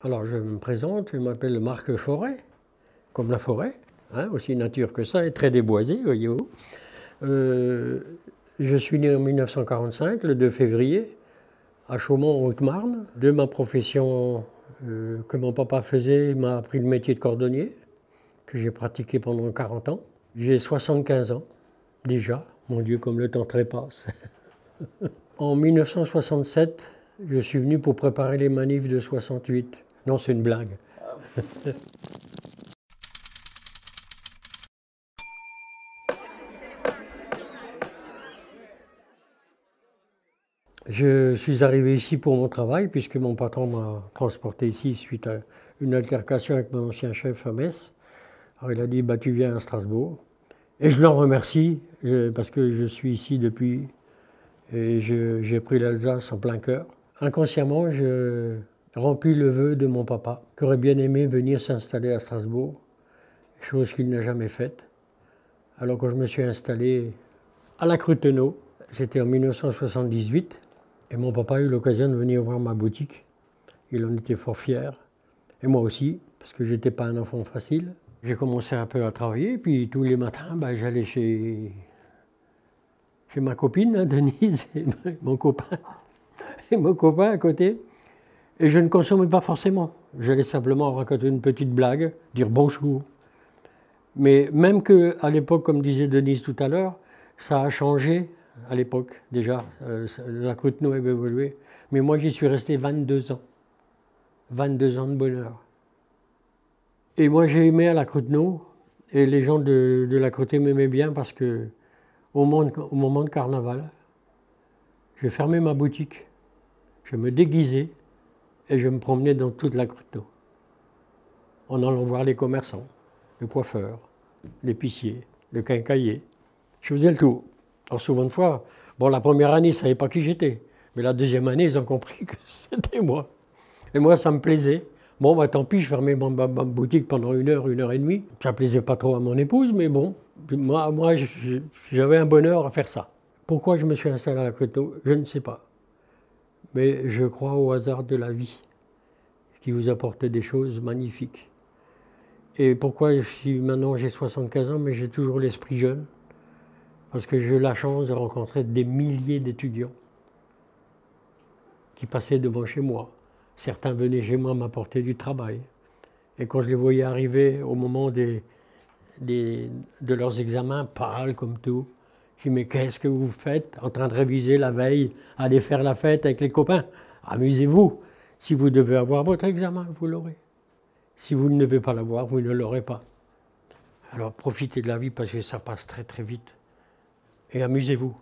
Alors je me présente, je m'appelle Marc Forêt, comme la forêt, hein, aussi nature que ça, et très déboisée, voyez-vous. Je suis né en 1945, le 2 février, à Chaumont, en Haute-Marne. De ma profession que mon papa faisait, il m'a appris le métier de cordonnier, que j'ai pratiqué pendant 40 ans. J'ai 75 ans, déjà. Mon Dieu, comme le temps trépasse. En 1967, je suis venu pour préparer les manifs de 68. Non, c'est une blague. Je suis arrivé ici pour mon travail, puisque mon patron m'a transporté ici suite à une altercation avec mon ancien chef à Metz. Alors il a dit, bah, tu viens à Strasbourg. Et je l'en remercie, parce que je suis ici depuis, et j'ai pris l'Alsace en plein cœur. Inconsciemment, je remplis le vœu de mon papa, qui aurait bien aimé venir s'installer à Strasbourg, chose qu'il n'a jamais faite. Alors quand je me suis installé à la Crutenot, c'était en 1978, et mon papa a eu l'occasion de venir voir ma boutique. Il en était fort fier, et moi aussi, parce que je n'étais pas un enfant facile. J'ai commencé un peu à travailler, puis tous les matins, ben, j'allais chez ma copine, hein, Denise, et mon copain à côté. Et je ne consommais pas forcément. J'allais simplement raconter une petite blague, dire bonjour. Mais même qu'à l'époque, comme disait Denise tout à l'heure, ça a changé à l'époque déjà. La Crutenot avait évolué. Mais moi, j'y suis resté 22 ans. 22 ans de bonheur. Et moi, j'ai aimé à la Crutenot, et les gens de la Crutenot m'aimaient bien parce que au moment de carnaval, je fermais ma boutique, je me déguisais et je me promenais dans toute la Crutenot, en allant voir les commerçants, le coiffeur, l'épicier, le quincaillier. Je faisais le tour. Alors souvent de fois, bon, la première année, ils ne savaient pas qui j'étais, mais la deuxième année, ils ont compris que c'était moi. Et moi, ça me plaisait. Bon, bah, tant pis, je fermais ma boutique pendant une heure et demie. Ça ne plaisait pas trop à mon épouse, mais bon, moi j'avais un bonheur à faire ça. Pourquoi je me suis installé à la Crutenot, je ne sais pas. Mais je crois au hasard de la vie, qui vous apporte des choses magnifiques. Et pourquoi maintenant j'ai 75 ans, mais j'ai toujours l'esprit jeune? Parce que j'ai eu la chance de rencontrer des milliers d'étudiants qui passaient devant chez moi. Certains venaient chez moi m'apporter du travail. Et quand je les voyais arriver au moment de leurs examens, pâles comme tout, je dis, mais qu'est-ce que vous faites en train de réviser la veille, aller faire la fête avec les copains? Amusez-vous. Si vous devez avoir votre examen, vous l'aurez. Si vous ne devez pas l'avoir, vous ne l'aurez pas. Alors profitez de la vie parce que ça passe très très vite. Et amusez-vous.